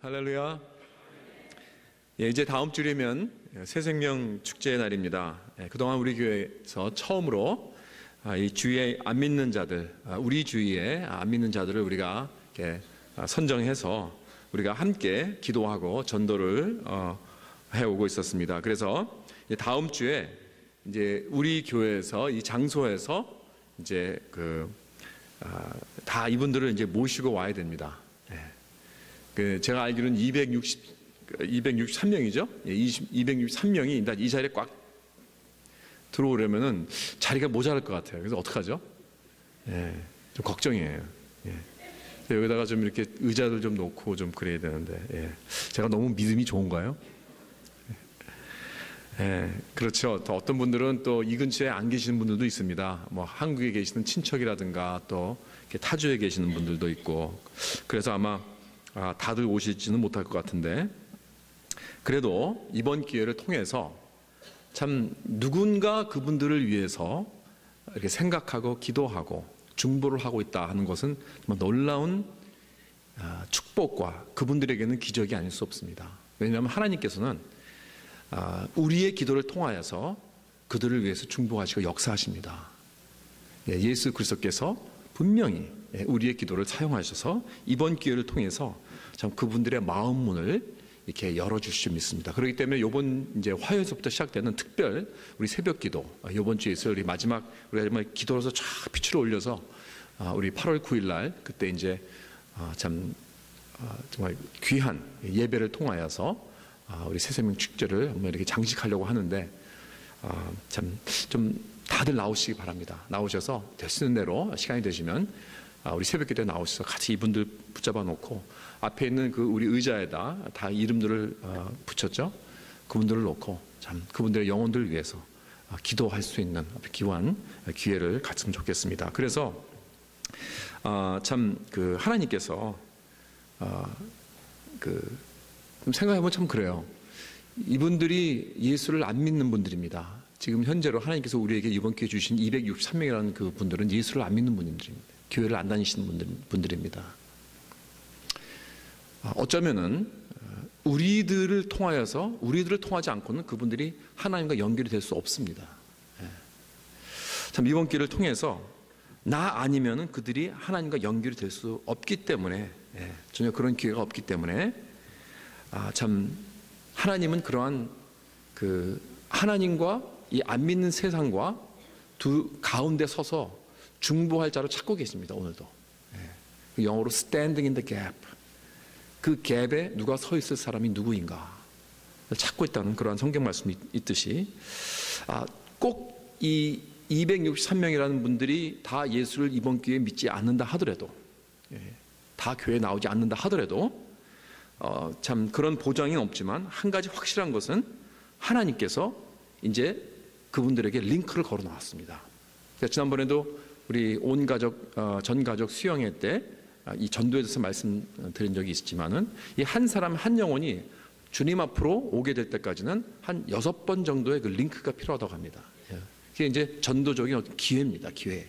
할렐루야. 예, 이제 다음 주이면 새생명 축제의 날입니다. 그동안 우리 교회에서 처음으로 이 주위에 안 믿는 자들, 우리 주위에 안 믿는 자들을 우리가 이렇게 선정해서 우리가 함께 기도하고 전도를 해오고 있었습니다. 그래서 다음 주에 이제 우리 교회에서 이 장소에서 이제 다 이분들을 이제 모시고 와야 됩니다. 제가 알기로는 263명이죠. 263명이 일단 이 자리에 꽉 들어오려면은 자리가 모자랄 것 같아요. 그래서 어떡하죠? 좀 걱정이에요. 여기다가 좀 이렇게 의자들 좀 놓고 좀 그래야 되는데, 제가 너무 믿음이 좋은가요? 그렇죠. 또 어떤 분들은 또 이 근처에 안 계시는 분들도 있습니다. 뭐 한국에 계시는 친척이라든가 또 타주에 계시는 분들도 있고, 그래서 아마 다들 오실지는 못할 것 같은데, 그래도 이번 기회를 통해서 참 누군가 그분들을 위해서 이렇게 생각하고 기도하고 중보를 하고 있다 하는 것은 정말 놀라운 축복과 그분들에게는 기적이 아닐 수 없습니다. 왜냐하면 하나님께서는 우리의 기도를 통하여서 그들을 위해서 중보하시고 역사하십니다. 예수 그리스도께서 분명히 우리의 기도를 사용하셔서 이번 기회를 통해서 참 그분들의 마음 문을 이렇게 열어주실 줄 믿습니다. 그렇기 때문에 이번 이제 화요일부터 시작되는 특별 우리 새벽 기도, 이번 주에 있을 우리 마지막 우리가 정말 기도로서 쫙 빛을 올려서 우리 8월 9일 날 그때 이제 정말 귀한 예배를 통하여서 우리 새생명 축제를 한번 이렇게 장식하려고 하는데, 참 좀 다들 나오시기 바랍니다. 나오셔서 될 수 있는 대로 시간이 되시면 우리 새벽 기도에 나오셔서 같이 이분들 붙잡아 놓고 앞에 있는 그 우리 의자에다 다 이름들을 붙였죠. 그분들을 놓고 참 그분들의 영혼들을 위해서 기도할 수 있는 귀한 기회를 갖으면 좋겠습니다. 그래서 참 그 하나님께서 좀 생각해보면 참 그래요. 이분들이 예수를 안 믿는 분들입니다. 지금 현재로 하나님께서 우리에게 이번 기회에 주신 263명이라는 그 분들은 예수를 안 믿는 분들입니다. 교회를 안 다니시는 분들입니다. 어쩌면은 우리들을 통하지 않고는 그분들이 하나님과 연결이 될 수 없습니다. 참 이번 기회를 통해서 나 아니면은 그들이 하나님과 연결이 될 수 없기 때문에, 전혀 그런 기회가 없기 때문에 참 하나님은 그러한 그 하나님과 이 안 믿는 세상과 두 가운데 서서 중보할 자로 찾고 계십니다. 오늘도 영어로 standing in the gap, 그 갭에 누가 서 있을 사람이 누구인가 찾고 있다는 그러한 성경 말씀이 있듯이, 꼭 이 263명이라는 분들이 다 예수를 이번 기회에 믿지 않는다 하더라도, 다 교회에 나오지 않는다 하더라도 참 그런 보장이 없지만 한 가지 확실한 것은 하나님께서 이제 그분들에게 링크를 걸어 놨습니다. 지난번에도 우리 온 가족, 전 가족 수영회 때 이 전도에 대해서 말씀드린 적이 있지만은 이 한 사람 한 영혼이 주님 앞으로 오게 될 때까지는 한 6번 정도의 그 링크가 필요하다고 합니다. 그게 이제 전도적인 어떤 기회입니다. 기회.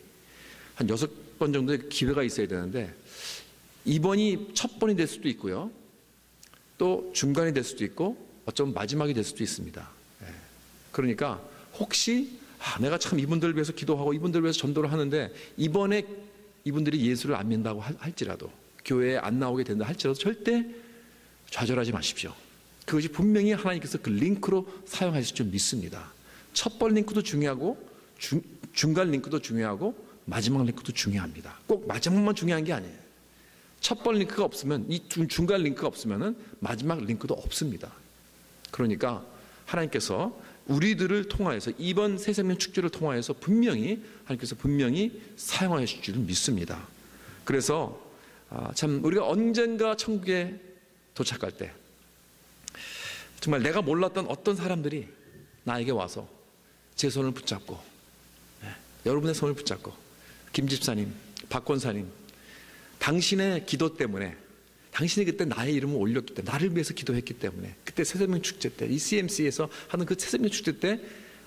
한 6번 정도의 기회가 있어야 되는데, 이번이 첫 번이 될 수도 있고요. 또 중간이 될 수도 있고 어쩌면 마지막이 될 수도 있습니다. 그러니까 혹시 내가 참 이분들을 위해서 기도하고 이분들을 위해서 전도를 하는데 이번에 이분들이 예수를 안 믿는다고 할지라도, 교회에 안 나오게 된다 할지라도 절대 좌절하지 마십시오. 그것이 분명히 하나님께서 그 링크로 사용하실 줄 믿습니다. 첫 번 링크도 중요하고 중간 링크도 중요하고 마지막 링크도 중요합니다. 꼭 마지막만 중요한 게 아니에요. 첫 번 링크가 없으면, 이 중간 링크가 없으면은 마지막 링크도 없습니다. 그러니까 하나님께서 우리들을 통하여서 이번 새생명 축제를 통하여서 하나님께서 분명히 사용하실 줄 믿습니다. 그래서 참 우리가 언젠가 천국에 도착할 때 정말 내가 몰랐던 어떤 사람들이 나에게 와서 제 손을 붙잡고, 여러분의 손을 붙잡고, 김 집사님, 박 권사님, 당신의 기도 때문에, 당신이 그때 나의 이름을 올렸기 때문에, 나를 위해서 기도했기 때문에, 그때 새생명 축제 때, 이 CMC에서 하는 그 새생명 축제 때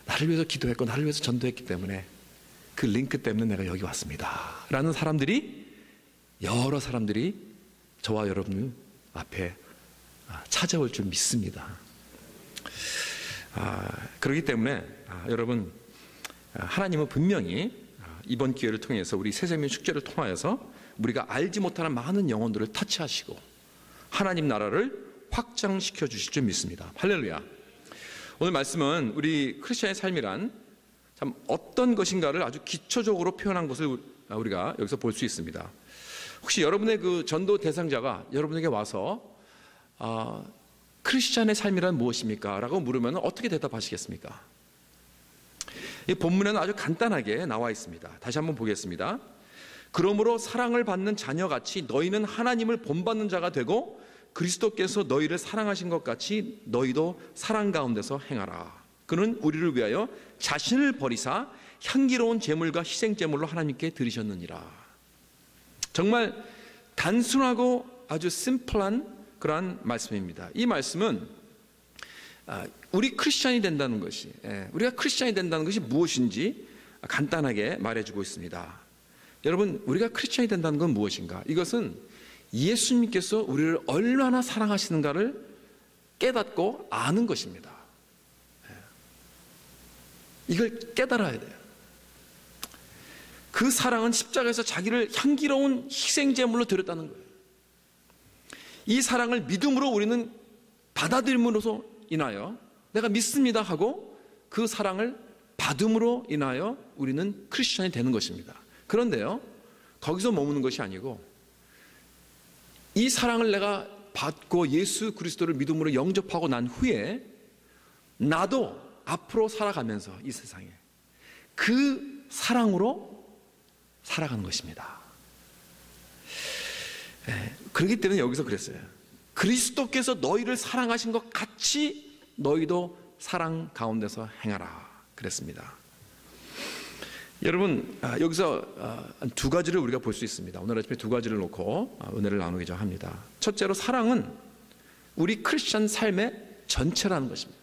나를 위해서 기도했고 나를 위해서 전도했기 때문에 그 링크 때문에 내가 여기 왔습니다 라는 사람들이, 여러 사람들이 저와 여러분 앞에 찾아올 줄 믿습니다. 그렇기 때문에 여러분, 하나님은 분명히 이번 기회를 통해서 우리 새생명 축제를 통하여서 우리가 알지 못하는 많은 영혼들을 터치하시고 하나님 나라를 확장시켜 주실 줄 믿습니다. 할렐루야. 오늘 말씀은 우리 크리스천의 삶이란 참 어떤 것인가를 아주 기초적으로 표현한 것을 우리가 여기서 볼 수 있습니다. 혹시 여러분의 그 전도 대상자가 여러분에게 와서 크리스천의 삶이란 무엇입니까? 라고 물으면 어떻게 대답하시겠습니까? 이 본문에는 아주 간단하게 나와 있습니다. 다시 한번 보겠습니다. 그러므로 사랑을 받는 자녀같이 너희는 하나님을 본받는 자가 되고 그리스도께서 너희를 사랑하신 것 같이 너희도 사랑 가운데서 행하라. 그는 우리를 위하여 자신을 버리사 향기로운 제물과 희생제물로 하나님께 드리셨느니라. 정말 단순하고 아주 심플한 그러한 말씀입니다. 이 말씀은 우리 크리스찬이 된다는 것이, 우리가 크리스찬이 된다는 것이 무엇인지 간단하게 말해주고 있습니다. 여러분, 우리가 크리스찬이 된다는 건 무엇인가? 이것은 예수님께서 우리를 얼마나 사랑하시는가를 깨닫고 아는 것입니다. 이걸 깨달아야 돼요. 그 사랑은 십자가에서 자기를 향기로운 희생제물로 드렸다는 거예요. 이 사랑을 믿음으로 우리는 받아들임으로써 인하여 내가 믿습니다 하고 그 사랑을 받음으로 인하여 우리는 크리스천이 되는 것입니다. 그런데요, 거기서 머무는 것이 아니고 이 사랑을 내가 받고 예수 그리스도를 믿음으로 영접하고 난 후에 나도 앞으로 살아가면서 이 세상에 그 사랑으로 살아가는 것입니다. 그렇기 때문에 여기서 그랬어요. 그리스도께서 너희를 사랑하신 것 같이 너희도 사랑 가운데서 행하라 그랬습니다. 여러분, 여기서 두 가지를 우리가 볼 수 있습니다. 오늘 아침에 두 가지를 놓고 은혜를 나누고자 합니다. 첫째로, 사랑은 우리 크리스천 삶의 전체라는 것입니다.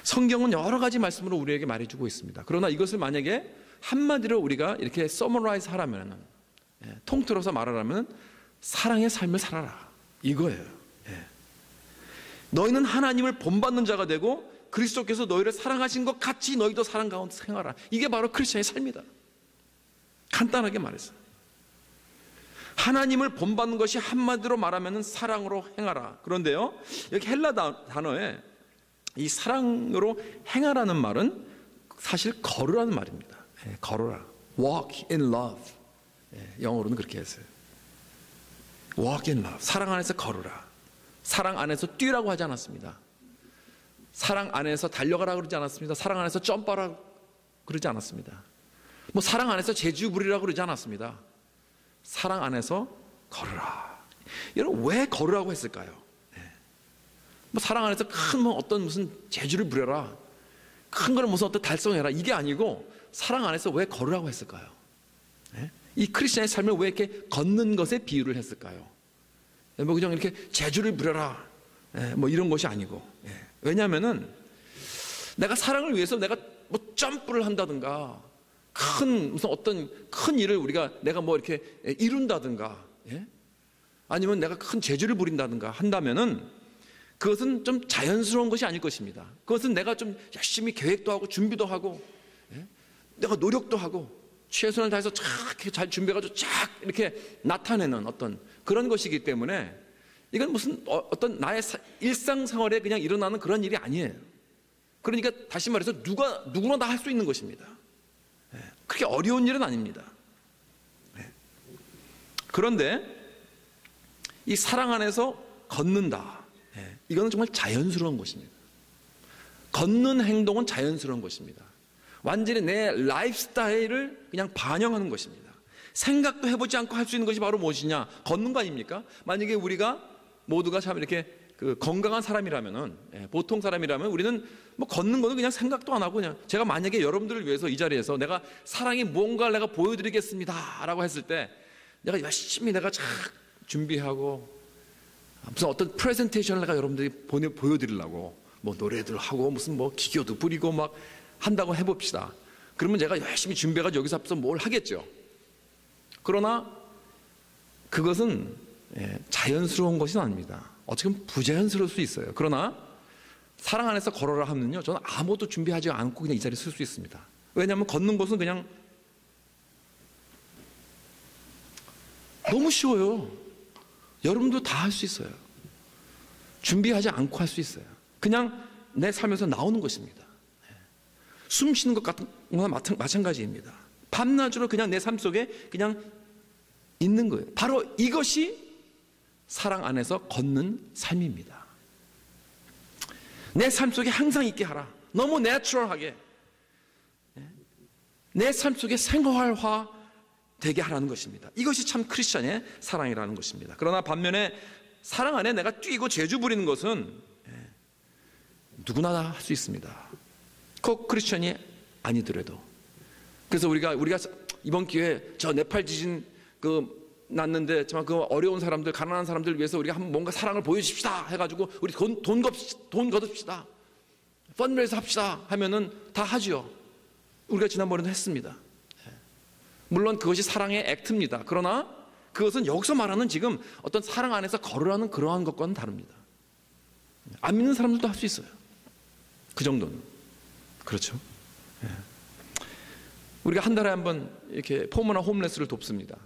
성경은 여러 가지 말씀으로 우리에게 말해주고 있습니다. 그러나 이것을 만약에 한마디로 우리가 이렇게 서머라이즈 하라면, 통틀어서 말하라면 사랑의 삶을 살아라, 이거예요. 너희는 하나님을 본받는 자가 되고 그리스도께서 너희를 사랑하신 것 같이 너희도 사랑 가운데 생활하라. 이게 바로 크리스천의 삶이다. 간단하게 말해서 하나님을 본받는 것이 한마디로 말하면 사랑으로 행하라. 그런데요, 여기 헬라 단어에 이 사랑으로 행하라는 말은 사실 걸으라는 말입니다. 걸어라. Walk in love. 영어로는 그렇게 했어요. Walk in love. 사랑 안에서 걸으라. 사랑 안에서 뛰라고 하지 않았습니다. 사랑 안에서 달려가라 그러지 않았습니다. 사랑 안에서 점프하라 그러지 않았습니다. 뭐 사랑 안에서 재주 부리라 그러지 않았습니다. 사랑 안에서 걸으라. 여러분, 왜 걸으라고 했을까요? 뭐 사랑 안에서 큰 뭐 어떤 무슨 재주를 부려라, 큰 거는 무슨 어떤 달성해라, 이게 아니고 사랑 안에서 왜 걸으라고 했을까요? 이 크리스천의 삶을 왜 이렇게 걷는 것에 비유를 했을까요? 뭐 그냥 이렇게 재주를 부려라, 뭐 이런 것이 아니고, 왜냐하면은 내가 사랑을 위해서 내가 뭐 점프를 한다든가 큰 무슨 어떤 큰 일을 내가 뭐 이렇게 이룬다든가, 아니면 내가 큰 재주를 부린다든가 한다면은 그것은 좀 자연스러운 것이 아닐 것입니다. 그것은 내가 좀 열심히 계획도 하고 준비도 하고, 내가 노력도 하고 최선을 다해서 잘 준비해가지고 쫙 이렇게 나타내는 어떤 그런 것이기 때문에 이건 무슨 어떤 나의 일상생활에 그냥 일어나는 그런 일이 아니에요. 그러니까 다시 말해서 누구나 다 할 수 있는 것입니다. 그렇게 어려운 일은 아닙니다. 그런데 이 사랑 안에서 걷는다, 이거는 정말 자연스러운 것입니다. 걷는 행동은 자연스러운 것입니다. 완전히 내 라이프 스타일을 그냥 반영하는 것입니다. 생각도 해보지 않고 할 수 있는 것이 바로 무엇이냐? 걷는 거 아닙니까? 만약에 우리가 모두가 참 이렇게 건강한 사람이라면은, 보통 사람이라면 우리는 뭐 걷는 거는 그냥 생각도 안 하고, 그냥 제가 만약에 여러분들을 위해서 이 자리에서 내가 사랑의 무언가를 내가 보여드리겠습니다 라고 했을 때 내가 열심히 내가 쫙 준비하고 무슨 어떤 프레젠테이션을 내가 여러분들이 보여드리려고 뭐 노래들 하고 무슨 뭐 기교도 부리고 막 한다고 해봅시다. 그러면 제가 열심히 준비해가지고 여기서 앞서 뭘 하겠죠. 그러나 그것은 자연스러운 것은 아닙니다. 어떻게 보면 부자연스러울 수 있어요. 그러나 사랑 안에서 걸어라 하면요, 저는 아무것도 준비하지 않고 그냥 이 자리에 설 수 있습니다. 왜냐하면 걷는 것은 그냥 너무 쉬워요. 여러분도 다 할 수 있어요. 준비하지 않고 할 수 있어요. 그냥 내 삶에서 나오는 것입니다. 숨 쉬는 것 같은 거나 마찬가지입니다. 밤낮으로 그냥 내 삶 속에 그냥 있는 거예요. 바로 이것이 사랑 안에서 걷는 삶입니다. 내 삶 속에 항상 있게 하라. 너무 내추럴하게 내 삶 속에 생활화 되게 하라는 것입니다. 이것이 참 크리스천의 사랑이라는 것입니다. 그러나 반면에 사랑 안에 내가 뛰고 재주 부리는 것은 누구나 다 할 수 있습니다. 꼭 크리스천이 아니더라도. 그래서 우리가 이번 기회에 저 네팔 지진 났는데 정말 그 어려운 사람들, 가난한 사람들 위해서 우리가 한번 뭔가 사랑을 보여줍시다 해가지고 우리 돈 거둡시다, 펀드레이서 합시다 하면은 다 하지요. 우리가 지난번에도 했습니다. 물론 그것이 사랑의 액트입니다. 그러나 그것은 여기서 말하는 지금 어떤 사랑 안에서 걸으라는 그러한 것과는 다릅니다. 안 믿는 사람들도 할 수 있어요. 그 정도는. 그렇죠. 우리가 한 달에 한 번 이렇게 포모나 홈레스를 돕습니다.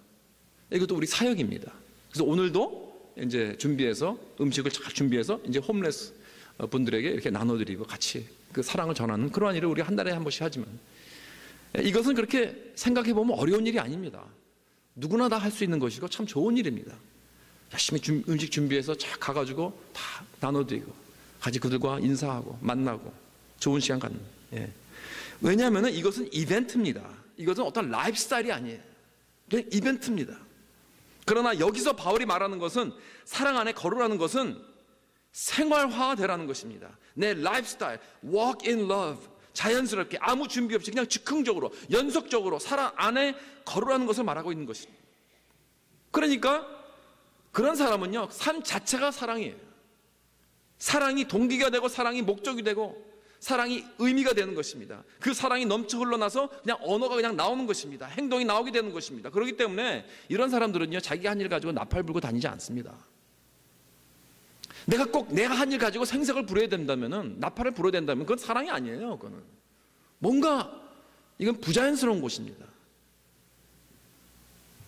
이것도 우리 사역입니다. 그래서 오늘도 이제 준비해서 음식을 잘 준비해서 이제 홈레스 분들에게 이렇게 나눠드리고 같이 그 사랑을 전하는 그러한 일을 우리 한 달에 한 번씩 하지만 이것은 그렇게 생각해 보면 어려운 일이 아닙니다. 누구나 다 할 수 있는 것이고 참 좋은 일입니다. 열심히 음식 준비해서 쫙 가가지고 다 나눠드리고 같이 그들과 인사하고 만나고 좋은 시간 갖는. 왜냐하면 이것은 이벤트입니다. 이것은 어떤 라이프 스타일이 아니에요. 그냥 이벤트입니다. 그러나 여기서 바울이 말하는 것은 사랑 안에 걸으라는 것은 생활화되라는 것입니다. 내 라이프 스타일, walk in love, 자연스럽게 아무 준비 없이 그냥 즉흥적으로 연속적으로 사랑 안에 걸으라는 것을 말하고 있는 것입니다. 그러니까 그런 사람은요, 삶 자체가 사랑이에요. 사랑이 동기가 되고 사랑이 목적이 되고 사랑이 의미가 되는 것입니다. 그 사랑이 넘쳐 흘러나서 그냥 언어가 그냥 나오는 것입니다. 행동이 나오게 되는 것입니다. 그렇기 때문에 이런 사람들은요, 자기가 한 일 가지고 나팔 불고 다니지 않습니다. 내가 한 일 가지고 생색을 부려야 된다면은, 나팔을 불어야 된다면 그건 사랑이 아니에요. 그거는 뭔가 이건 부자연스러운 것입니다.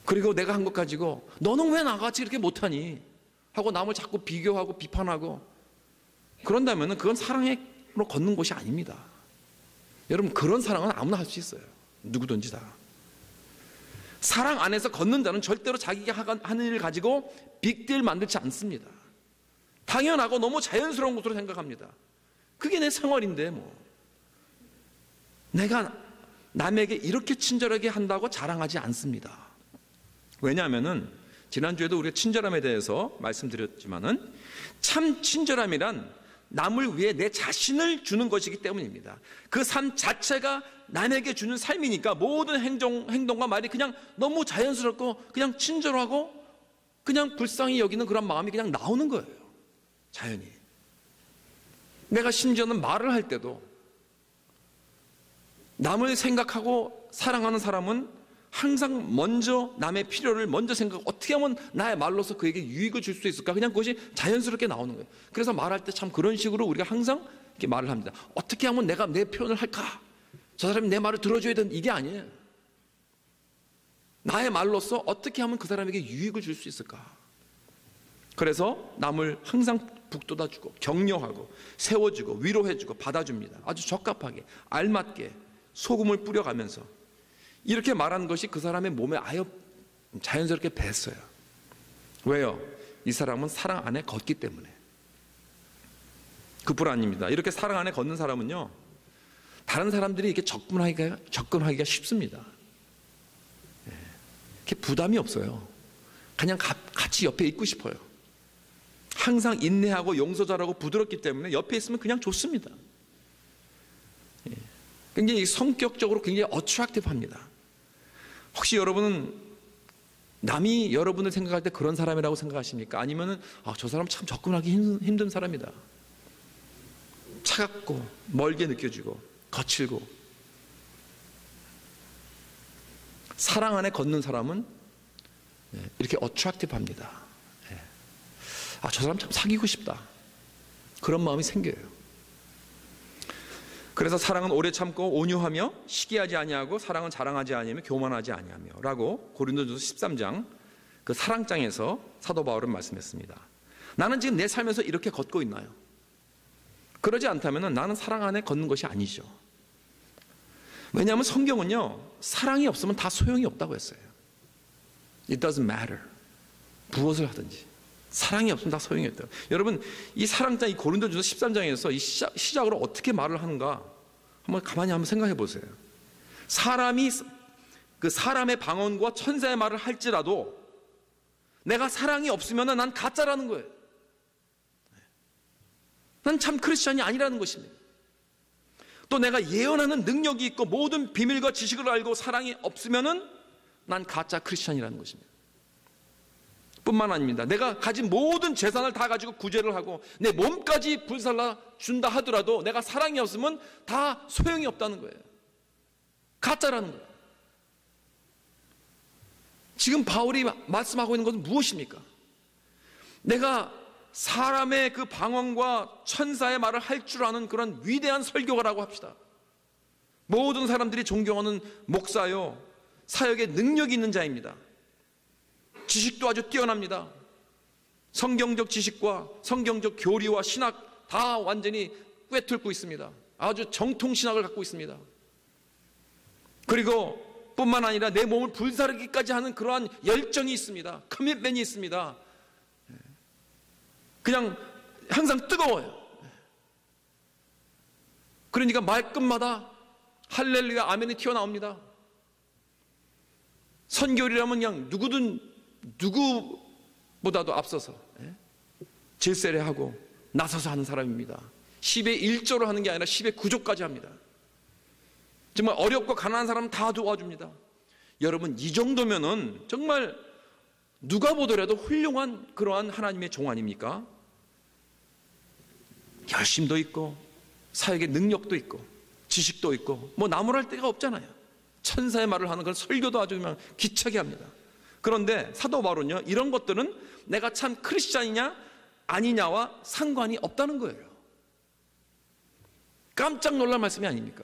그리고 내가 한 것 가지고 너는 왜 나같이 이렇게 못하니 하고 남을 자꾸 비교하고 비판하고 그런다면은 그건 사랑으로 걷는 것이 아닙니다. 여러분, 그런 사랑은 아무나 할 수 있어요. 누구든지 다. 사랑 안에서 걷는 자는 절대로 자기가 하는 일을 가지고 빅딜 만들지 않습니다. 당연하고 너무 자연스러운 것으로 생각합니다. 그게 내 생활인데 뭐 내가 남에게 이렇게 친절하게 한다고 자랑하지 않습니다. 왜냐하면은 지난주에도 우리가 친절함에 대해서 말씀드렸지만은 참 친절함이란 남을 위해 내 자신을 주는 것이기 때문입니다. 그 삶 자체가 남에게 주는 삶이니까 모든 행동과 말이 그냥 너무 자연스럽고 그냥 친절하고 그냥 불쌍히 여기는 그런 마음이 그냥 나오는 거예요. 자연히. 내가 심지어는 말을 할 때도 남을 생각하고 사랑하는 사람은 항상 먼저 남의 필요를 먼저 생각하고 어떻게 하면 나의 말로서 그에게 유익을 줄 수 있을까? 그냥 그것이 자연스럽게 나오는 거예요. 그래서 말할 때 참 그런 식으로 우리가 항상 이렇게 말을 합니다. 어떻게 하면 내가 내 표현을 할까? 저 사람이 내 말을 들어줘야 되는 이게 아니에요. 나의 말로서 어떻게 하면 그 사람에게 유익을 줄 수 있을까? 그래서 남을 항상 북돋아주고 격려하고 세워주고 위로해주고 받아줍니다. 아주 적합하게 알맞게 소금을 뿌려가면서 이렇게 말하는 것이 그 사람의 몸에 아예 자연스럽게 뱄어요. 왜요? 이 사람은 사랑 안에 걷기 때문에. 그뿐 아닙니다. 이렇게 사랑 안에 걷는 사람은요, 다른 사람들이 이렇게 접근하기가 쉽습니다. 이렇게 부담이 없어요. 그냥 같이 옆에 있고 싶어요. 항상 인내하고 용서 잘하고 부드럽기 때문에 옆에 있으면 그냥 좋습니다. 굉장히 성격적으로 굉장히 어트랙티브합니다. 혹시 여러분은 남이 여러분을 생각할 때 그런 사람이라고 생각하십니까? 아니면은 저 사람 참 접근하기 힘든 사람이다. 차갑고 멀게 느껴지고 거칠고. 사랑 안에 걷는 사람은 이렇게 어트랙티브합니다. 아, 저 사람 참 사귀고 싶다. 그런 마음이 생겨요. 그래서 사랑은 오래 참고 온유하며 시기하지 아니하고 사랑은 자랑하지 아니하며 교만하지 아니하며 라고 고린도전서 13장 그 사랑장에서 사도 바울은 말씀했습니다. 나는 지금 내 삶에서 이렇게 걷고 있나요? 그러지 않다면 나는 사랑 안에 걷는 것이 아니죠. 왜냐하면 성경은요, 사랑이 없으면 다 소용이 없다고 했어요. It doesn't matter. 무엇을 하든지 사랑이 없으면 다 소용이 없다. 여러분, 이 사랑장, 이 고린도전서 13장에서 이 시작으로 어떻게 말을 하는가 한번 가만히 한번 생각해 보세요. 사람이 그 사람의 방언과 천사의 말을 할지라도 내가 사랑이 없으면 난 가짜라는 거예요. 난 참 크리스천이 아니라는 것입니다. 또 내가 예언하는 능력이 있고 모든 비밀과 지식을 알고 사랑이 없으면 난 가짜 크리스천이라는 것입니다. 뿐만 아닙니다. 내가 가진 모든 재산을 다 가지고 구제를 하고 내 몸까지 불살라 준다 하더라도 내가 사랑이 없으면 다 소용이 없다는 거예요. 가짜라는 거예요. 지금 바울이 말씀하고 있는 것은 무엇입니까? 내가 사람의 그 방언과 천사의 말을 할 줄 아는 그런 위대한 설교가라고 합시다. 모든 사람들이 존경하는 목사요, 사역에 능력이 있는 자입니다. 지식도 아주 뛰어납니다. 성경적 지식과 성경적 교리와 신학 다 완전히 꿰뚫고 있습니다. 아주 정통 신학을 갖고 있습니다. 그리고 뿐만 아니라 내 몸을 불사르기까지 하는 그러한 열정이 있습니다. 커밋먼이 있습니다. 그냥 항상 뜨거워요. 그러니까 말끝마다 할렐루야 아멘이 튀어나옵니다. 선교리라면 그냥 누구보다도 앞서서 질세례하고 나서서 하는 사람입니다. 10의 1조로 하는 게 아니라 10의 9조까지 합니다. 정말 어렵고 가난한 사람 다 도와줍니다. 여러분, 이 정도면은 정말 누가 보더라도 훌륭한 그러한 하나님의 종 아닙니까? 열심도 있고 사역의 능력도 있고 지식도 있고 뭐 나무랄 데가 없잖아요. 천사의 말을 하는 그런 설교도 아주 그냥 기차게 합니다. 그런데 사도 바울은요, 이런 것들은 내가 참 크리스찬이냐 아니냐와 상관이 없다는 거예요. 깜짝 놀랄 말씀이 아닙니까?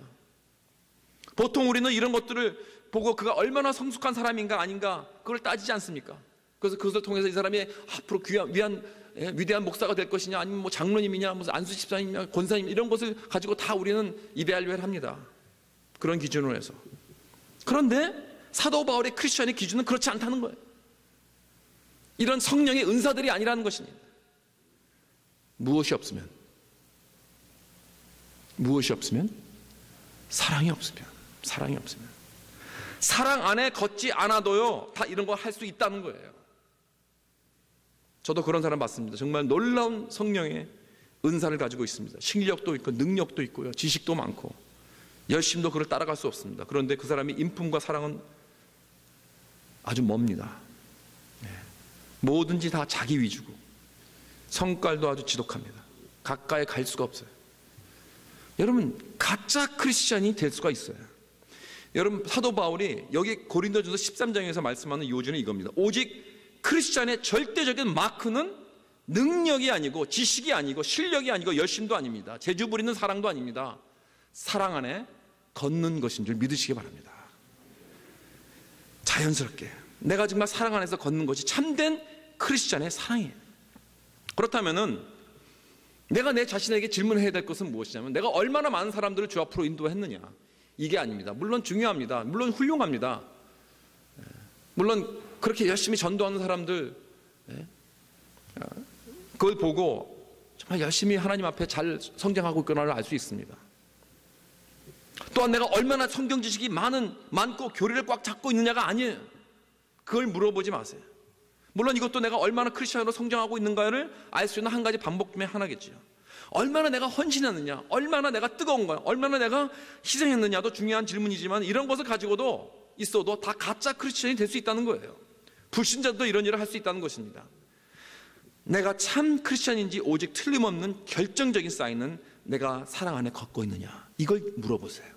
보통 우리는 이런 것들을 보고 그가 얼마나 성숙한 사람인가 아닌가 그걸 따지지 않습니까? 그래서 그것을 통해서 이 사람이 앞으로 위대한 목사가 될 것이냐, 아니면 뭐 장로님이냐, 무슨 안수 집사님이냐, 권사님, 이런 것을 가지고 다 우리는 이배알벨 합니다. 그런 기준으로 해서. 그런데 사도 바울의 크리스천의 기준은 그렇지 않다는 거예요. 이런 성령의 은사들이 아니라는 것입니다. 무엇이 없으면 사랑이 없으면 사랑 안에 걷지 않아도요 다 이런 거 할 수 있다는 거예요. 저도 그런 사람 봤습니다. 정말 놀라운 성령의 은사를 가지고 있습니다. 실력도 있고 능력도 있고요, 지식도 많고 열심도 그를 따라갈 수 없습니다. 그런데 그 사람이 인품과 사랑은 아주 멉니다. 뭐든지 다 자기 위주고 성깔도 아주 지독합니다. 가까이 갈 수가 없어요. 여러분, 가짜 크리스찬이 될 수가 있어요. 여러분, 사도 바울이 여기 고린도전서 13장에서 말씀하는 요지는 이겁니다. 오직 크리스찬의 절대적인 마크는 능력이 아니고 지식이 아니고 실력이 아니고 열심도 아닙니다. 재주 부리는 사랑도 아닙니다. 사랑 안에 걷는 것인 줄 믿으시기 바랍니다. 자연스럽게 내가 정말 사랑 안에서 걷는 것이 참된 크리스찬의 사랑이에요. 그렇다면은 내가 내 자신에게 질문해야 될 것은 무엇이냐면, 내가 얼마나 많은 사람들을 주 앞으로 인도했느냐, 이게 아닙니다. 물론 중요합니다. 물론 훌륭합니다. 물론 그렇게 열심히 전도하는 사람들, 그걸 보고 정말 열심히 하나님 앞에 잘 성장하고 있구나를 알 수 있습니다. 또한 내가 얼마나 성경 지식이 많고 교리를 꽉 잡고 있느냐가 아니에요. 그걸 물어보지 마세요. 물론 이것도 내가 얼마나 크리스천으로 성장하고 있는가를 알 수 있는 한 가지 방법 중에 하나겠지요. 얼마나 내가 헌신했느냐, 얼마나 내가 뜨거운 거야, 얼마나 내가 희생했느냐도 중요한 질문이지만, 이런 것을 가지고도 있어도 다 가짜 크리스천이 될 수 있다는 거예요. 불신자도 이런 일을 할 수 있다는 것입니다. 내가 참 크리스천인지 오직 틀림없는 결정적인 사인은 내가 사랑 안에 걷고 있느냐, 이걸 물어보세요.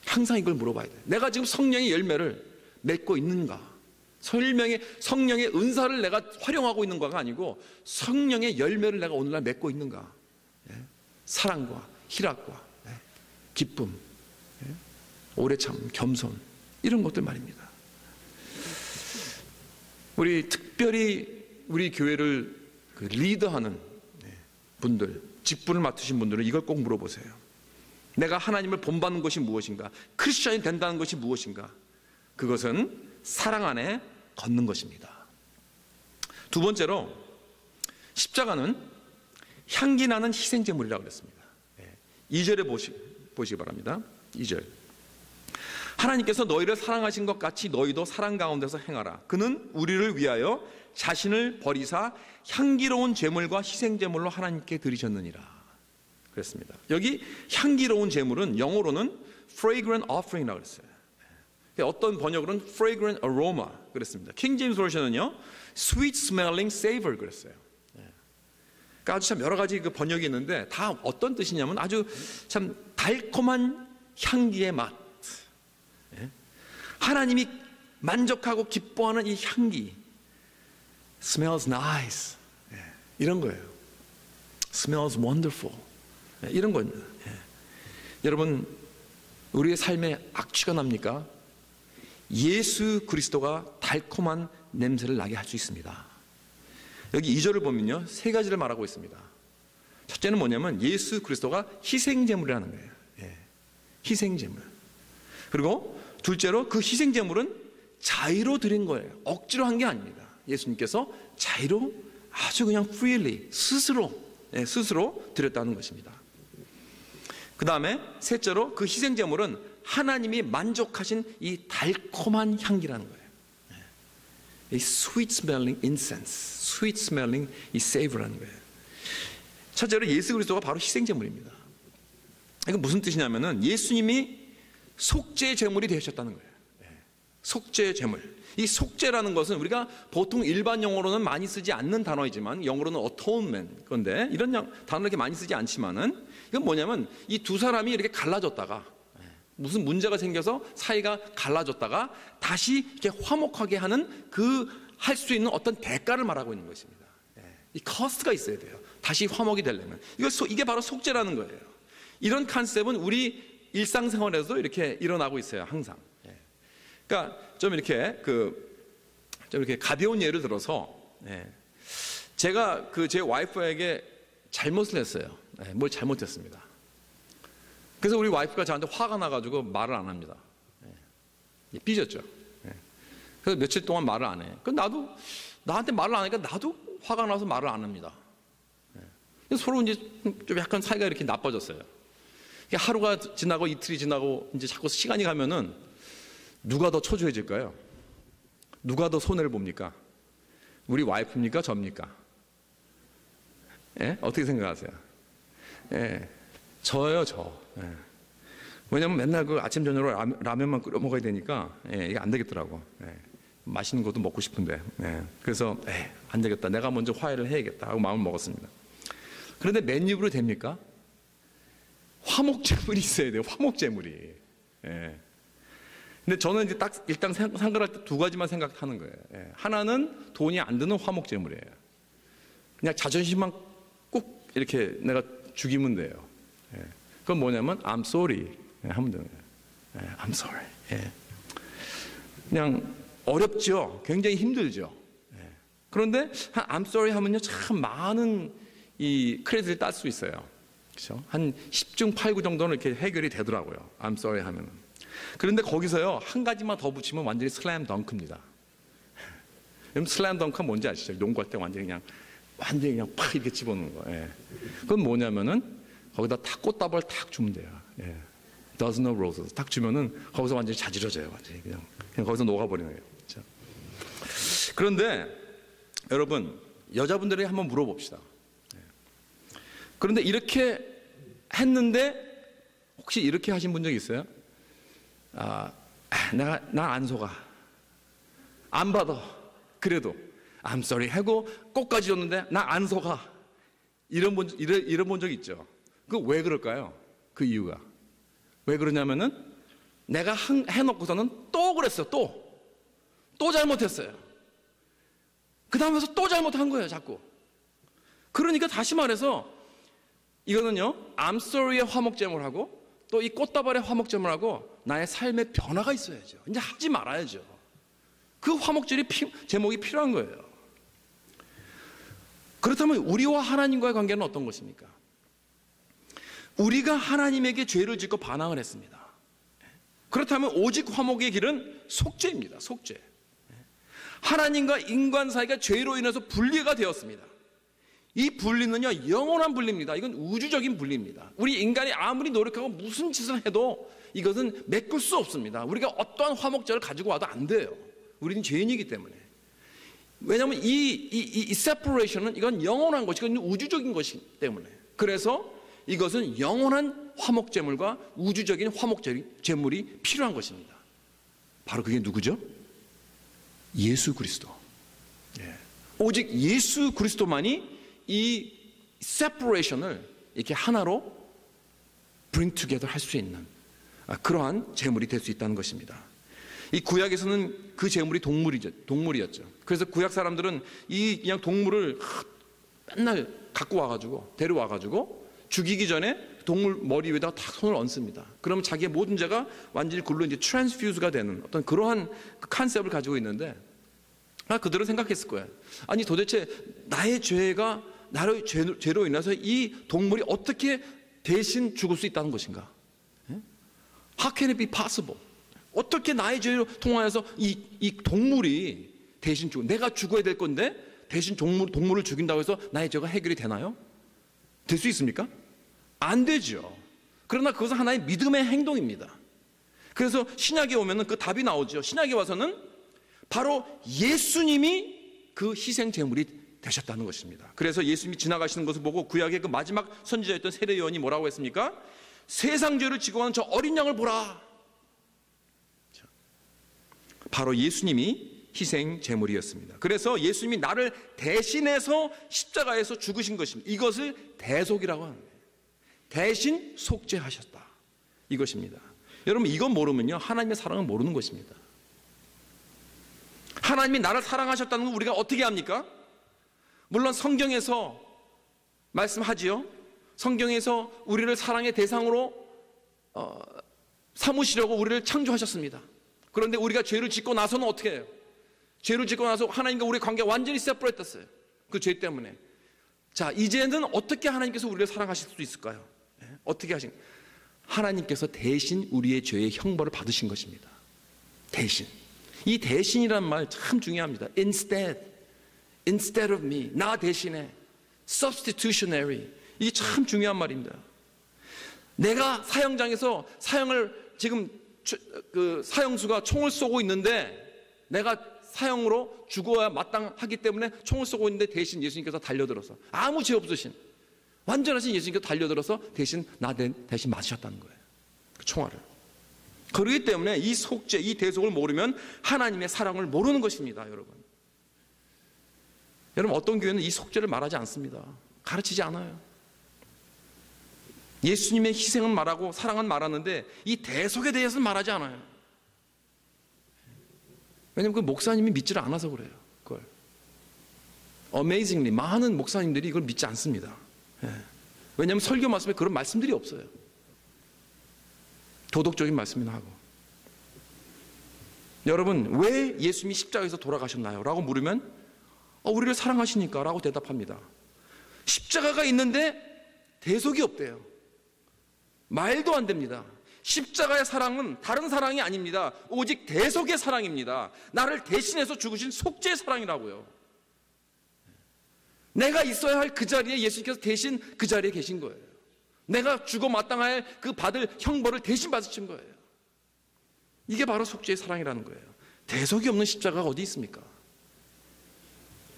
항상 이걸 물어봐야 돼요. 내가 지금 성령의 열매를 맺고 있는가, 성령의 은사를 내가 활용하고 있는가가 아니고 성령의 열매를 내가 오늘날 맺고 있는가. 사랑과 희락과 기쁨, 오래 참, 겸손, 이런 것들 말입니다. 우리 특별히 우리 교회를 리더하는 분들, 직분을 맡으신 분들은 이걸 꼭 물어보세요. 내가 하나님을 본받는 것이 무엇인가? 크리스천이 된다는 것이 무엇인가? 그것은 사랑 안에 걷는 것입니다. 두 번째로 십자가는 향기 나는 희생제물이라고 그랬습니다. 2절에 보시기 바랍니다. 2절. 하나님께서 너희를 사랑하신 것 같이 너희도 사랑 가운데서 행하라. 그는 우리를 위하여 자신을 버리사 향기로운 제물과 희생제물로 하나님께 드리셨느니라 그랬습니다. 여기 향기로운 제물은 영어로는 fragrant offering이라고 그랬어요. 어떤 번역으로는 fragrant aroma 그랬습니다. 킹 제임스 버전은요 sweet smelling savor 그랬어요. 그러니까 아주 참 여러 가지 그 번역이 있는데 다 어떤 뜻이냐면 아주 참 달콤한 향기의 맛, 하나님이 만족하고 기뻐하는 이 향기, smells nice, 이런 거예요. smells wonderful, 이런 겁니다. 여러분, 우리의 삶에 악취가 납니까? 예수 그리스도가 달콤한 냄새를 나게 할 수 있습니다. 여기 2절을 보면요 3가지를 말하고 있습니다. 첫째는 뭐냐면 예수 그리스도가 희생제물이라는 거예요. 희생제물. 그리고 둘째로 그 희생제물은 자의로 드린 거예요. 억지로 한 게 아닙니다. 예수님께서 자의로 아주 그냥 freely 스스로 드렸다는 것입니다. 그 다음에 셋째로 그 희생제물은 하나님이 만족하신 이 달콤한 향기라는 거예요. 이 sweet smelling incense, sweet smelling 이 savo라는 거예요. 첫째로 예수 그리스도가 바로 희생제물입니다. 이건 무슨 뜻이냐면은 예수님이 속죄 제물이 되셨다는 거예요. 속죄 제물. 이 속죄라는 것은 우리가 보통 일반 용어로는 많이 쓰지 않는 단어이지만 영어로는 atonement 건데 이런 단어를 이렇게 많이 쓰지 않지만은 이건 뭐냐면 이 두 사람이 이렇게 갈라졌다가 무슨 문제가 생겨서 사이가 갈라졌다가 다시 이렇게 화목하게 하는 할 수 있는 어떤 대가를 말하고 있는 것입니다. 이 cost가 있어야 돼요. 다시 화목이 되려면 이게 바로 속죄라는 거예요. 이런 컨셉은 우리 일상생활에서도 이렇게 일어나고 있어요. 항상. 그러니까 좀 이렇게 가벼운 예를 들어서 제가 제 와이프에게 잘못을 했어요. 뭘 잘못했습니다. 그래서 우리 와이프가 저한테 화가 나가지고 말을 안 합니다. 삐졌죠. 그래서 며칠 동안 말을 안 해. 그럼 나한테 말을 안 하니까 나도 화가 나서 말을 안 합니다. 서로 이제 좀 약간 사이가 이렇게 나빠졌어요. 하루가 지나고 이틀이 지나고 이제 자꾸 시간이 가면은 누가 더 초조해질까요? 누가 더 손해를 봅니까? 우리 와이프입니까? 접니까? 어떻게 생각하세요? 저요, 저. 왜냐면 맨날 그 아침 저녁으로 라면만 끓여 먹어야 되니까 이게 안 되겠더라고. 맛있는 것도 먹고 싶은데. 그래서 안 되겠다. 내가 먼저 화해를 해야겠다 하고 마음을 먹었습니다. 그런데 맨입으로 됩니까? 화목제물이 있어야 돼요. 화목제물이. 근데 저는 이제 일단 생각할 때 2가지만 생각하는 거예요. 하나는 돈이 안 드는 화목제물이에요. 그냥 자존심만 꼭 이렇게 내가 죽이면 돼요. 그건 뭐냐면 I'm sorry 하면 되는 거예요. I'm sorry. 그냥 어렵죠. 굉장히 힘들죠. 그런데 I'm sorry 하면요 참 많은 이 크레딧을 딸 수 있어요. 그렇죠? 한 10중 8구 정도는 이렇게 해결이 되더라고요. I'm sorry 하면은. 그런데 거기서요 한 가지만 더 붙이면 완전히 슬램 덩크입니다. 여러분 슬램 덩크가 뭔지 아시죠? 농구할 때 완전히 그냥 팍 이렇게 집어넣는 거. 그건 뭐냐면은 거기다 탁 꽃다발 탁 주면 돼요. dozen of roses 탁 주면은 거기서 완전히 자지러져요. 완전히 그냥 거기서 녹아버리는 거예요. 그렇죠? 그런데 여러분 여자분들이 한번 물어봅시다. 그런데 이렇게 했는데 혹시 이렇게 하신 분 적 있어요? 나 안 속아. 안 받아. 그래도 I'm sorry 하고 꽃까지 줬는데 나 안 속아. 이런 본 적 있죠. 그 왜 그럴까요? 그 이유가 왜 그러냐면은 내가 해놓고서는 또 그랬어. 또 또 잘못했어요. 그 다음에서 또 잘못한 거예요, 자꾸. 그러니까 다시 말해서 이거는요, I'm sorry의 화목제물하고 또 이 꽃다발의 화목제물하고 나의 삶의 변화가 있어야죠. 이제 하지 말아야죠. 그 제목이 필요한 거예요. 그렇다면 우리와 하나님과의 관계는 어떤 것입니까? 우리가 하나님에게 죄를 짓고 반항을 했습니다. 그렇다면 오직 화목의 길은 속죄입니다. 속죄. 하나님과 인간 사이가 죄로 인해서 분리가 되었습니다. 이 분리는요, 영원한 분리입니다. 이건 우주적인 분리입니다. 우리 인간이 아무리 노력하고 무슨 짓을 해도 이것은 메꿀 수 없습니다. 우리가 어떠한 화목제를 가지고 와도 안 돼요. 우리는 죄인이기 때문에. 왜냐하면 이 separation은 이건 영원한 것이고 우주적인 것이기 때문에. 그래서 이것은 영원한 화목제물과 우주적인 화목제물이 필요한 것입니다. 바로 그게 누구죠? 예수 그리스도. 오직 예수 그리스도만이 이 separation을 이렇게 하나로 bring together 할 수 있는 그러한 제물이 될 수 있다는 것입니다. 이 구약에서는 그 제물이 동물이었죠. 그래서 구약 사람들은 이 그냥 동물을 맨날 갖고 와가지고 데려와가지고 죽이기 전에 동물 머리 위에다가 탁 손을 얹습니다. 그러면 자기의 모든 죄가 완전히 그걸로 이제 트랜스퓨즈가 되는 어떤 그러한 컨셉을 가지고 있는데 그들은 생각했을 거예요. 아니 도대체 나의 죄가 나의 죄로 인해서 이 동물이 어떻게 대신 죽을 수 있다는 것인가? How can it be possible? 어떻게 나의 죄로 통하여서 이 동물이 대신 내가 죽어야 될 건데 대신 동물을 죽인다고 해서 나의 죄가 해결이 되나요? 될 수 있습니까? 안 되죠. 그러나 그것은 하나의 믿음의 행동입니다. 그래서 신약에 오면은 그 답이 나오죠. 신약에 와서는 바로 예수님이 그 희생 제물이 되셨다는 것입니다. 그래서 예수님이 지나가시는 것을 보고 구약의 그 마지막 선지자였던 세례 요한이 뭐라고 했습니까? 세상 죄를 지고 가는 저 어린 양을 보라. 바로 예수님이 희생 제물이었습니다. 그래서 예수님이 나를 대신해서 십자가에서 죽으신 것입니다. 이것을 대속이라고 하는 거예요. 대신 속죄하셨다. 이것입니다. 여러분 이건 모르면요 하나님의 사랑을 모르는 것입니다. 하나님이 나를 사랑하셨다는 걸 우리가 어떻게 합니까? 물론 성경에서 말씀하지요. 성경에서 우리를 사랑의 대상으로 삼으시려고 우리를 창조하셨습니다. 그런데 우리가 죄를 짓고 나서는 어떻게 해요? 죄를 짓고 나서 하나님과 우리의 관계가 완전히 세퍼레이트 됐어요. 그 죄 때문에. 자, 이제는 어떻게 하나님께서 우리를 사랑하실 수 있을까요? 어떻게 하신? 하나님께서 대신 우리의 죄의 형벌을 받으신 것입니다. 대신. 이 대신이란 말 참 중요합니다. Instead of me. 나 대신에. Substitutionary. 이게 참 중요한 말입니다. 내가 사형장에서 지금 그 사형수가 총을 쏘고 있는데 내가 사형으로 죽어야 마땅하기 때문에 총을 쏘고 있는데 대신 예수님께서 달려들어서 아무 죄 없으신 완전하신 예수님께서 달려들어서 대신 대신 맞으셨다는 거예요. 그 총알을. 그렇기 때문에 이 속죄, 이 대속을 모르면 하나님의 사랑을 모르는 것입니다, 여러분. 여러분 어떤 교회는 이 속죄를 말하지 않습니다. 가르치지 않아요. 예수님의 희생은 말하고 사랑은 말하는데 이 대속에 대해서는 말하지 않아요. 왜냐하면 그 목사님이 믿지를 않아서 그래요. 그걸. Amazingly 많은 목사님들이 이걸 믿지 않습니다. 왜냐하면 설교 말씀에 그런 말씀들이 없어요. 도덕적인 말씀이나 하고. 여러분 왜 예수님이 십자가에서 돌아가셨나요? 라고 물으면 우리를 사랑하시니까 라고 대답합니다. 십자가가 있는데 대속이 없대요. 말도 안 됩니다. 십자가의 사랑은 다른 사랑이 아닙니다. 오직 대속의 사랑입니다. 나를 대신해서 죽으신 속죄의 사랑이라고요. 내가 있어야 할 그 자리에 예수님께서 대신 그 자리에 계신 거예요. 내가 죽어 마땅할 그 받을 형벌을 대신 받으신 거예요. 이게 바로 속죄의 사랑이라는 거예요. 대속이 없는 십자가가 어디 있습니까?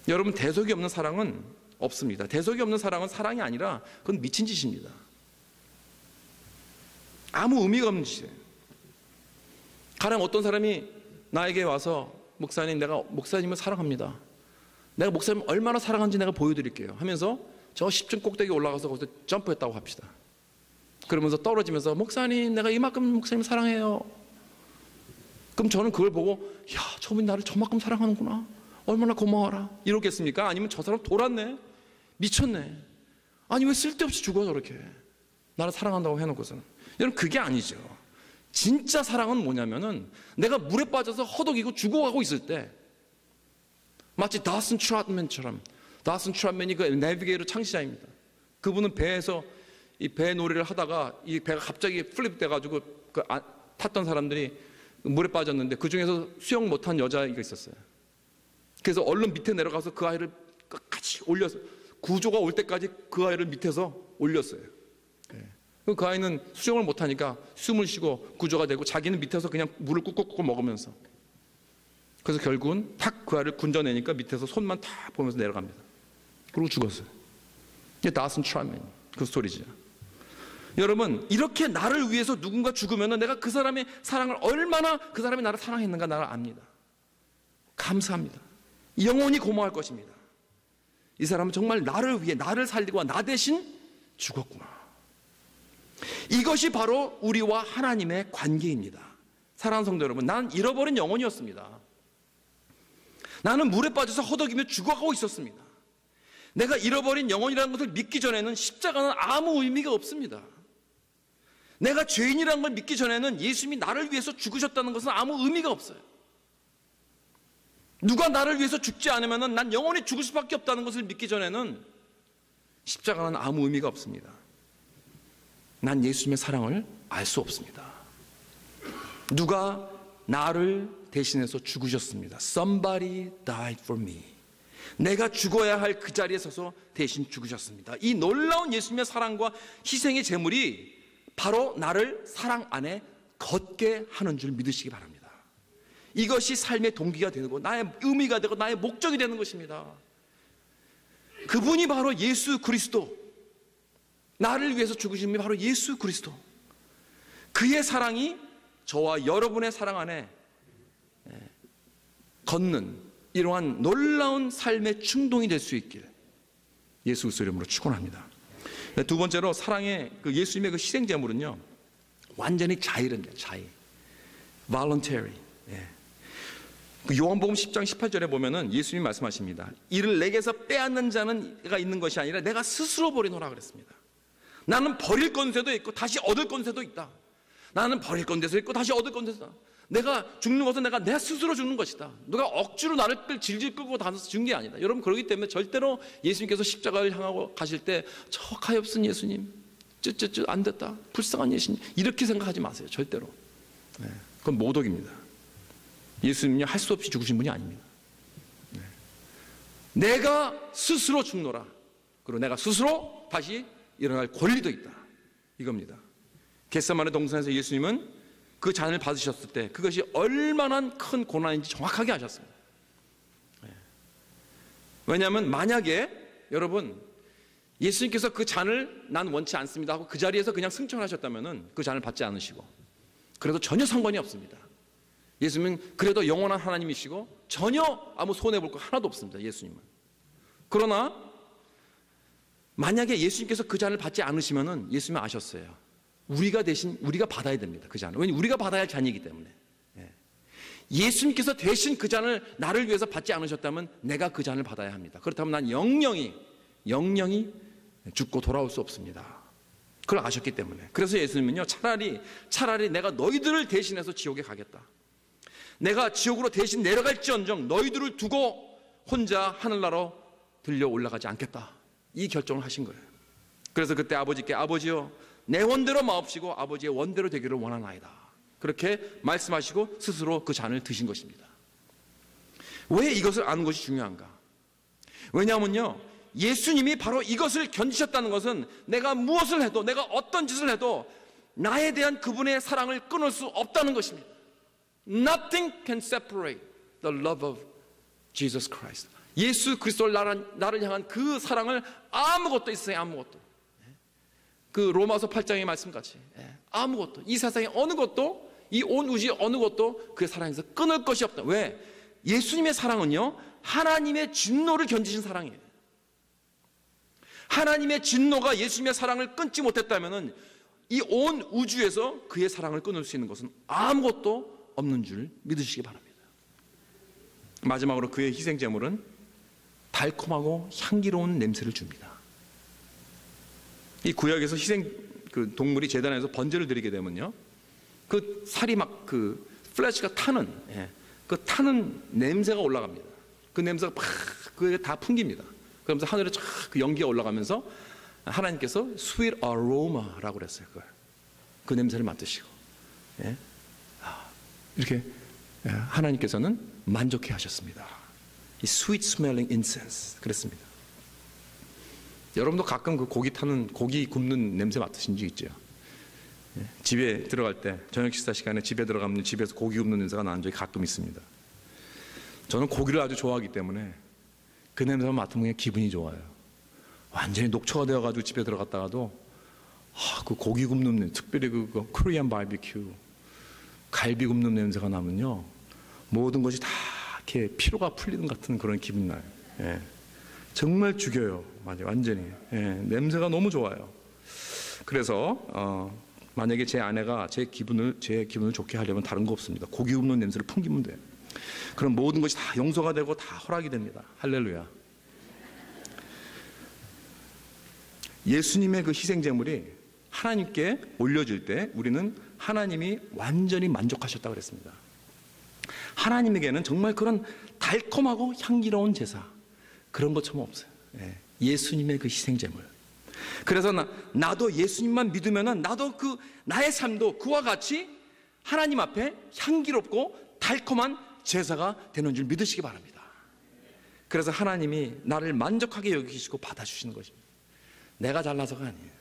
여러분 대속이 없는 사랑은 없습니다. 대속이 없는 사랑은 사랑이 아니라 그건 미친 짓입니다. 아무 의미가 없는 짓이에요. 가령 어떤 사람이 나에게 와서 목사님 내가 목사님을 사랑합니다. 내가 목사님 얼마나 사랑하는지 내가 보여드릴게요 하면서 저 10층 꼭대기 올라가서 거기서 점프했다고 합시다. 그러면서 떨어지면서 목사님 내가 이만큼 목사님 사랑해요. 그럼 저는 그걸 보고 야, 저분이 나를 저만큼 사랑하는구나, 얼마나 고마워라 이러겠습니까? 아니면 저 사람 돌았네, 미쳤네, 아니 왜 쓸데없이 죽어 저렇게 나를 사랑한다고 해놓고서는. 여러분, 그게 아니죠. 진짜 사랑은 뭐냐면은 내가 물에 빠져서 허덕이고 죽어가고 있을 때, 마치 다슨 트롯맨처럼, 다슨 트롯맨이 그 내비게이터 창시자입니다. 그분은 배에서 이 배 놀이를 하다가 이 배가 갑자기 플립 돼가지고 그 탔던 사람들이 물에 빠졌는데 그 중에서 수영 못한 여자아이가 있었어요. 그래서 얼른 밑에 내려가서 그 아이를 끝까지 올려서, 구조가 올 때까지 그 아이를 밑에서 올렸어요. 그 아이는 수영을 못하니까 숨을 쉬고 구조가 되고, 자기는 밑에서 그냥 물을 꾹꾹꾹 먹으면서, 그래서 결국은 탁 그 아이를 군져내니까 밑에서 손만 탁 보면서 내려갑니다. 그리고 죽었어요. 이게 다슨 트롯맨 그 스토리죠. 여러분, 이렇게 나를 위해서 누군가 죽으면 내가 그 사람의 사랑을, 얼마나 그 사람이 나를 사랑했는가 나를 압니다. 감사합니다. 영원히 고마워할 것입니다. 이 사람은 정말 나를 위해, 나를 살리고 나 대신 죽었구나. 이것이 바로 우리와 하나님의 관계입니다. 사랑하는 성도 여러분, 난 잃어버린 영혼이었습니다. 나는 물에 빠져서 허덕이며 죽어가고 있었습니다. 내가 잃어버린 영혼이라는 것을 믿기 전에는 십자가는 아무 의미가 없습니다. 내가 죄인이라는 걸 믿기 전에는 예수님이 나를 위해서 죽으셨다는 것은 아무 의미가 없어요. 누가 나를 위해서 죽지 않으면 난 영원히 죽을 수밖에 없다는 것을 믿기 전에는 십자가는 아무 의미가 없습니다. 난 예수님의 사랑을 알 수 없습니다. 누가 나를 대신해서 죽으셨습니다. Somebody died for me. 내가 죽어야 할 그 자리에 서서 대신 죽으셨습니다. 이 놀라운 예수님의 사랑과 희생의 제물이 바로 나를 사랑 안에 걷게 하는 줄 믿으시기 바랍니다. 이것이 삶의 동기가 되고 나의 의미가 되고 나의 목적이 되는 것입니다. 그분이 바로 예수 그리스도, 나를 위해서 죽으신 분이 바로 예수 그리스도. 그의 사랑이 저와 여러분의 사랑 안에 걷는 이러한 놀라운 삶의 충동이 될 수 있길 예수 그리스도 이름으로 축원합니다. 두 번째로, 사랑의 그 예수님의 그 희생 제물은요, 완전히 자의입니다. 자의, voluntary. 그 요한복음 10장 18절에 보면은 예수님이 말씀하십니다. 이를 내게서 빼앗는 자가 있는 것이 아니라 내가 스스로 버리노라 그랬습니다. 나는 버릴 건세도 있고 다시 얻을 건세도 있다. 나는 버릴 건세도 있고 다시 얻을 건세도 있다. 내가 죽는 것은 내가 내 스스로 죽는 것이다. 누가 억지로 나를 질질 끌고 다녀서 죽은 게 아니다. 여러분, 그렇기 때문에 절대로 예수님께서 십자가를 향하고 가실 때 저 가엾은 예수님, 안 됐다, 불쌍한 예수님, 이렇게 생각하지 마세요. 절대로. 그건 모독입니다. 예수님은요, 할 수 없이 죽으신 분이 아닙니다. 내가 스스로 죽노라. 그리고 내가 스스로 다시 일어날 권리도 있다. 이겁니다. 겟세마네 동산에서 예수님은 그 잔을 받으셨을 때 그것이 얼마나 큰 고난인지 정확하게 아셨습니다. 왜냐하면 만약에 여러분, 예수님께서 그 잔을 난 원치 않습니다 하고 그 자리에서 그냥 승천하셨다면 그 잔을 받지 않으시고, 그래도 전혀 상관이 없습니다. 예수님은 그래도 영원한 하나님이시고 전혀 아무 손해볼 거 하나도 없습니다. 예수님은. 그러나 만약에 예수님께서 그 잔을 받지 않으시면은 예수님은 아셨어요. 우리가 대신 우리가 받아야 됩니다. 그 잔을. 왜냐하면 우리가 받아야 할 잔이기 때문에. 예수님께서 대신 그 잔을 나를 위해서 받지 않으셨다면 내가 그 잔을 받아야 합니다. 그렇다면 난 영영이 죽고 돌아올 수 없습니다. 그걸 아셨기 때문에. 그래서 예수님은요, 차라리 내가 너희들을 대신해서 지옥에 가겠다. 내가 지옥으로 대신 내려갈지언정 너희들을 두고 혼자 하늘나라로 들려 올라가지 않겠다. 이 결정을 하신 거예요. 그래서 그때 아버지께, 아버지여, 내 원대로 마옵시고 아버지의 원대로 되기를 원하나이다. 그렇게 말씀하시고 스스로 그 잔을 드신 것입니다. 왜 이것을 아는 것이 중요한가? 왜냐하면요, 예수님이 바로 이것을 견디셨다는 것은 내가 무엇을 해도, 내가 어떤 짓을 해도 나에 대한 그분의 사랑을 끊을 수 없다는 것입니다. Nothing can separate the love of Jesus Christ. 예수 그리스도를 나를 향한 그 사랑을 아무것도 있어요. 아무것도. 그 로마서 8장의 말씀같이 아무것도, 이 세상의 어느 것도, 이 온 우주의 어느 것도 그의 사랑에서 끊을 것이 없다. 왜? 예수님의 사랑은요, 하나님의 진노를 견디신 사랑이에요. 하나님의 진노가 예수님의 사랑을 끊지 못했다면 이 온 우주에서 그의 사랑을 끊을 수 있는 것은 아무것도 없는 줄 믿으시기 바랍니다. 마지막으로 그의 희생제물은 달콤하고 향기로운 냄새를 줍니다. 이 구약에서 희생 그 동물이 제단에서 번제를 드리게 되면요, 그 살이 막 그 플래시가 타는, 그 타는 냄새가 올라갑니다. 그 냄새가 팍 그게 다 풍깁니다. 그러면서 하늘에 쫙 그 연기가 올라가면서 하나님께서 sweet aroma라고 그랬어요. 그걸. 그 냄새를 맡으시고, 이렇게 하나님께서는 만족해 하셨습니다. 이 sweet smelling incense 그랬습니다. 여러분도 가끔 그 고기 타는, 고기 굽는 냄새 맡으신 적 있죠? 집에 들어갈 때, 저녁 식사 시간에 집에 들어가면 집에서 고기 굽는 냄새가 나는 적이 가끔 있습니다. 저는 고기를 아주 좋아하기 때문에 그 냄새만 맡으면 기분이 좋아요. 완전히 녹초가 되어가지고 집에 들어갔다가도 그 고기 굽는 냄새, 특별히 그 코리안 바비큐 갈비 굽는 냄새가 나면요, 모든 것이 다 이렇게 피로가 풀리는 같은 그런 기분이 나요. 정말 죽여요. 맞아요. 완전히. 냄새가 너무 좋아요. 그래서 만약에 제 아내가 제 기분을 좋게 하려면 다른 거 없습니다. 고기 굽는 냄새를 풍기면 돼요. 그럼 모든 것이 다 용서가 되고 다 허락이 됩니다. 할렐루야. 예수님의 그 희생제물이 하나님께 올려질 때 우리는 하나님이 완전히 만족하셨다고 그랬습니다. 하나님에게는 정말 그런 달콤하고 향기로운 제사, 그런 것처럼 없어요. 예수님의 그 희생제물. 그래서 나도 예수님만 믿으면은 나도 나의 삶도 그와 같이 하나님 앞에 향기롭고 달콤한 제사가 되는 줄 믿으시기 바랍니다. 그래서 하나님이 나를 만족하게 여기시고 받아주시는 것입니다. 내가 잘나서가 아니에요.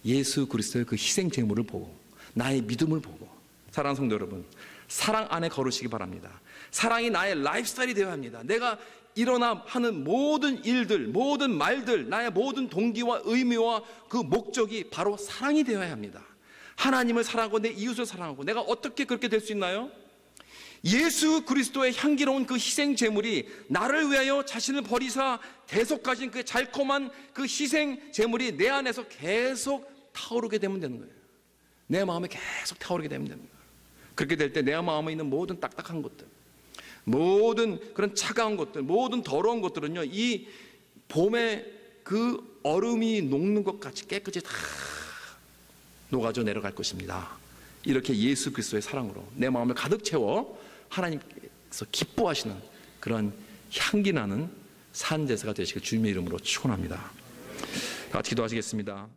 예수 그리스도의 그 희생제물을 보고 나의 믿음을 보고, 사랑하는 성도 여러분, 사랑 안에 걸으시기 바랍니다. 사랑이 나의 라이프스타일이 되어야 합니다. 내가 일어나 하는 모든 일들, 모든 말들, 나의 모든 동기와 의미와 그 목적이 바로 사랑이 되어야 합니다. 하나님을 사랑하고 내 이웃을 사랑하고. 내가 어떻게 그렇게 될 수 있나요? 예수 그리스도의 향기로운 그 희생 제물이 나를 위하여 자신을 버리사 대속하신 그 달콤한 그 희생 제물이 내 안에서 계속 타오르게 되면 되는 거예요. 내 마음에 계속 타오르게 되면 됩니다. 그렇게 될 때 내 마음에 있는 모든 딱딱한 것들, 모든 그런 차가운 것들, 모든 더러운 것들은요, 이 봄에 그 얼음이 녹는 것 같이 깨끗이 다 녹아져 내려갈 것입니다. 이렇게 예수 그리스도의 사랑으로 내 마음을 가득 채워 하나님께서 기뻐하시는 그런 향기나는 산제사가 되시길 주님의 이름으로 축원합니다. 같이 기도하시겠습니다.